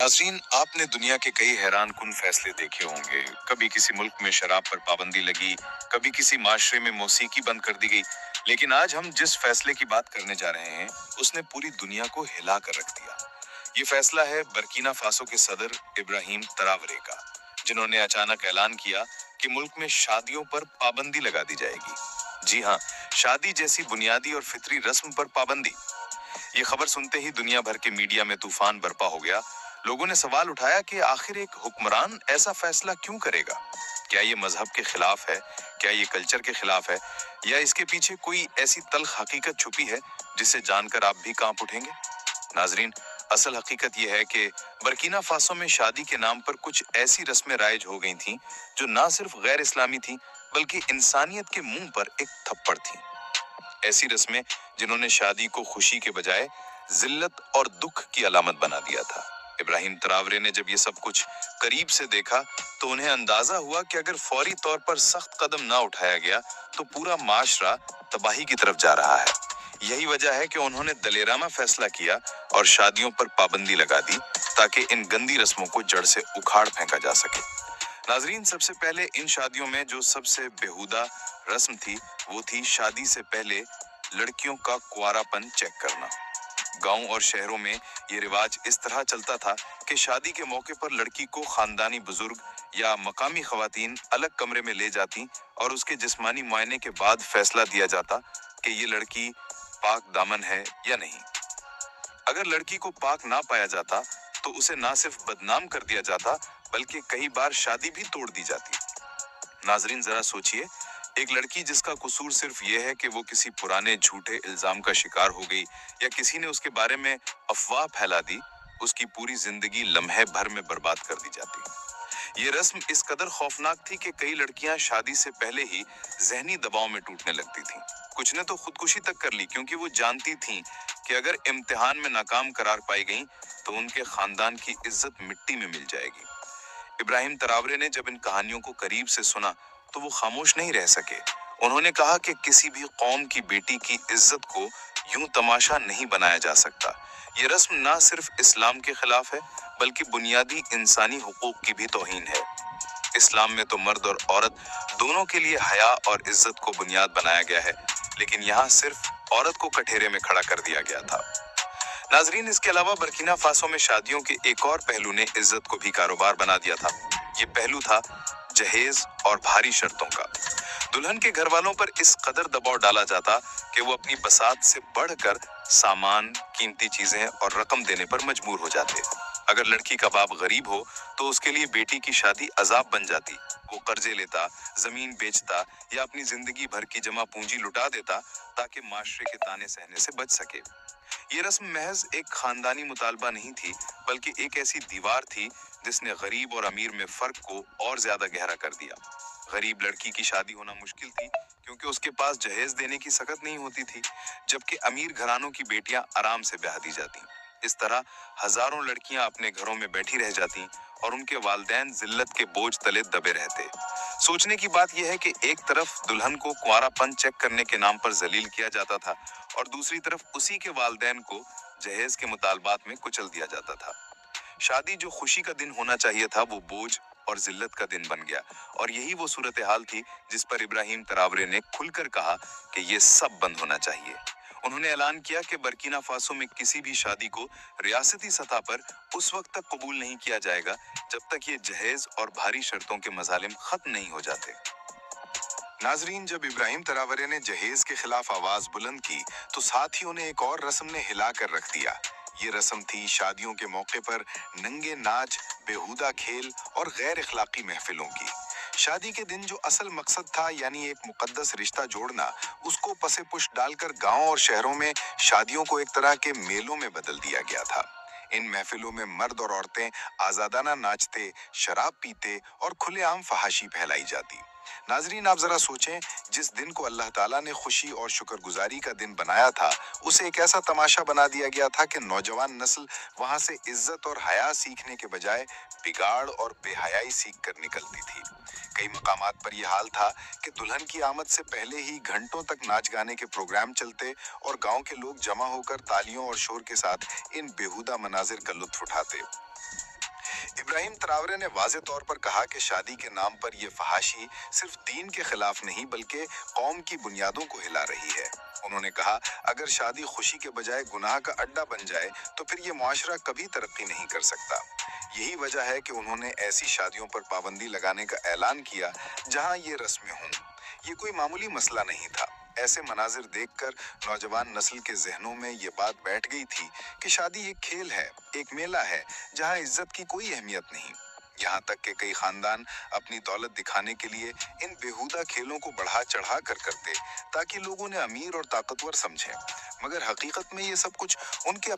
नाजरीन, आपने दुनिया के कई हैरान कुन फैसले देखे होंगे। कभी किसी मुल्क में शराब पर पाबंदी लगी, कभी किसी माशरे में मौसीकी बंद कर दी गई। लेकिन आज हम जिस फैसले की बात करने जा रहे हैं, उसने पूरी दुनिया को हिला कर रख दिया। ये फैसला है बर्किना फासो के सदर इब्राहिम तरावरे का, जिन्होंने अचानक ऐलान किया कि मुल्क में शादियों पर पाबंदी लगा दी जाएगी। जी हाँ, शादी जैसी बुनियादी और फितरी रस्म पर पाबंदी। ये खबर सुनते ही दुनिया भर के मीडिया में तूफान बरपा हो गया। लोगों ने सवाल उठाया कि आखिर एक हुक्मरान ऐसा फैसला क्यों करेगा? क्या ये मजहब के खिलाफ है? क्या ये कल्चर के खिलाफ है? या इसके पीछे कोई ऐसी तल्ख हकीकत छुपी है जिसे जानकर आप भी कांप उठेंगे? नाजरीन, असल हकीकत यह है कि बर्किना फासो में शादी के नाम पर कुछ ऐसी रस्में राइज हो गई थीं जो ना सिर्फ गैर इस्लामी थीं, बल्कि इंसानियत के मुंह पर एक थप्पड़ थीं। ऐसी रस्में जिन्होंने शादी को खुशी के बजाय जिल्लत और दुख की अलामत बना दिया था। इब्राहिम तरावरे ने जब ये सब कुछ करीब से देखा तो उन्हें अंदाजा हुआ कि अगर फौरी तौर पर सख्त कदम ना उठाया गया तो पूरा माशरा तबाही की तरफ जा रहा है। यही वजह है कि उन्होंने दलेराना फैसला किया और शादियों पर पाबंदी लगा दी, ताकि इन गंदी रस्मों को जड़ से उखाड़ फेंका जा सके। नाजरीन, सबसे पहले इन शादियों में जो सबसे बेहुदा रस्म थी, वो थी शादी से पहले लड़कियों का कुंवारापन चेक करना। गांव और शहरों में ये रिवाज इस तरह चलता था कि शादी के मौके पर लड़की को खानदानी बुजुर्ग या मकामी खवातीन अलग कमरे में ले जाती और उसके जिस्मानी मुआयने के बाद फैसला दिया जाता कि ये लड़की पाक दामन है या नहीं। अगर लड़की को पाक ना पाया जाता तो उसे ना सिर्फ बदनाम कर दिया जाता, बल्कि कई बार शादी भी तोड़ दी जाती। नाजरीन, जरा सोचिए, एक लड़की जिसका कसूर सिर्फ ये है कि वो किसी पुराने झूठे इल्जाम का शिकार हो गई या किसी ने उसके बारे में अफवाह फैला दी, उसकी पूरी जिंदगी लम्हे भर में बर्बाद कर दी जाती। ये रस्म इस कदर खौफनाक थी कि कई लड़कियां शादी से पहले ही जहनी दबाव में टूटने लगती थीं। कुछ ने तो खुदकुशी तक कर ली, क्योंकि वो जानती थीं कि अगर इम्तिहान में नाकाम करार पाई गईं तो उनके खानदान की इज्जत मिट्टी में मिल जाएगी। इब्राहिम तरावरे ने जब इन कहानियों को करीब से सुना तो वो खामोश नहीं रह सके। उन्होंने कहा कि किसी भी कौम की बेटी की इज्जत को यूं तमाशा नहीं बनाया जा सकता। ये रस्म ना सिर्फ इस्लाम के खिलाफ है, बल्कि बुनियादी इंसानी हुकूक की भी तौहीन है। इस्लाम में तो मर्द और औरत दोनों के लिए हया और इज्जत को बुनियाद बनाया गया है, लेकिन यहाँ सिर्फ औरत को कठेरे में खड़ा कर दिया गया था। नाजरीन, इसके अलावा बर्किना फासो में शादियों के एक और पहलू ने इज्जत को भी कारोबार बना दिया था। ये पहलू था जहेज और भारी शर्तों का। दुल्हन के घर वालों पर इस कदर दबाव डाला जाता कि वो अपनी बसात से बढ़कर सामान, कीमती चीजें और रकम देने पर मजबूर हो जाते। अगर लड़की का बाप गरीब हो तो उसके लिए बेटी की शादी अजाब बन जाती। वो कर्जे लेता, जमीन बेचता या अपनी जिंदगी भर की जमा पूंजी लुटा देता ताकि माशरे के ताने सहने से बच सके। ये रस्म महज एक खानदानी मुतालबा नहीं थी, बल्कि एक ऐसी दीवार थी जिसने गरीब और अमीर में फर्क को और ज्यादा गहरा कर दिया। गरीब लड़की की शादी होना मुश्किल थी, क्योंकि उसके पास जहेज देने की सकत नहीं होती थी, जबकि अमीर घरानों की बेटियां आराम से ब्याह दी जाती। इस तरह हजारों लड़कियां अपने घरों में बैठी रह जाती और उनके वालिदैन जिल्लत के बोझ तले दबे रहते। सोचने की बात यह है कि एक तरफ दुल्हन को कुंवारापन चेक करने के नाम पर जलील किया जाता था और दूसरी तरफ उसी के वालिदैन को जहेज के मुतालबात में कुचल दिया जाता था। शादी जो खुशी का दिन होना चाहिए था, वो बोझ और जिल्लत का दिन बन गया। और यही वो सूरत हाल थी जिस पर इब्राहिम तरावरे ने खुलकर कहा कि ये सब बंद होना चाहिए। उन्होंने ऐलान किया कि बर्किना फासो में किसी भी शादी को रियासती सतह पर उस वक्त तक कबूल नहीं किया जाएगा जब तक ये जहेज और भारी शर्तों के मजालिम खत्म नहीं हो जाते। नाजरीन, जब इब्राहिम तरावरे ने जहेज के खिलाफ आवाज बुलंद की तो साथ ही उन्हें एक और रस्म ने हिला कर रख दिया। ये रस्म थी शादियों के मौके पर नंगे नाच, बेहुदा खेल और गैर इखलाकी महफिलों की। शादी के दिन जो असल मकसद था, यानी एक मुकद्दस रिश्ता जोड़ना, उसको पसे पुश डालकर गांव और शहरों में शादियों को एक तरह के मेलों में बदल दिया गया था। इन महफिलों में मर्द और औरतें आजादाना नाचते, शराब पीते और खुलेआम फहाशी फैलाई जाती। नाजरीन, आप जरा सोचें, जिस दिन को अल्लाह ताला ने खुशी और शुक्रगुजारी का दिन बनाया था, उसे एक ऐसा तमाशा बना दिया गया था कि नौजवान नस्ल वहां से इज्जत और हया सीखने के बजाय बिगाड़ और बेहयाई सीख कर निकलती थी। कई मकामात पर यह हाल था कि दुल्हन की आमद से पहले ही घंटों तक नाच गाने के प्रोग्राम चलते और गांव के लोग जमा होकर तालियों और शोर के साथ इन बेहुदा मनाजिर का लुत्फ उठाते। ابراہیم تراورے نے واضح طور پر کہا کہ شادی کے نام پر یہ فحاشی صرف دین کے خلاف نہیں بلکہ قوم کی بنیادوں کو ہلا رہی ہے۔ انہوں نے کہا اگر شادی خوشی کے بجائے گناہ کا اڈا بن جائے تو پھر یہ معاشرہ کبھی ترقی نہیں کر سکتا۔ یہی وجہ ہے کہ انہوں نے ایسی شادیوں پر پابندی لگانے کا اعلان کیا جہاں یہ رسمیں ہوں۔ یہ کوئی معمولی مسئلہ نہیں تھا۔ ایسے مناظر دیکھ کر نوجوان نسل کے ذہنوں میں یہ بات بیٹھ گئی تھی کہ شادی ایک کھیل ہے، ایک میلہ ہے جہاں عزت کی کوئی اہمیت نہیں۔ یہاں تک کہ کئی خاندان اپنی دولت دکھانے کے لیے ان بیہودہ کھیلوں کو بڑھا چڑھا کر کرتے تاکہ لوگوں نے امیر اور طاقتور سمجھیں، مگر حقیقت میں یہ سب کچھ ان کے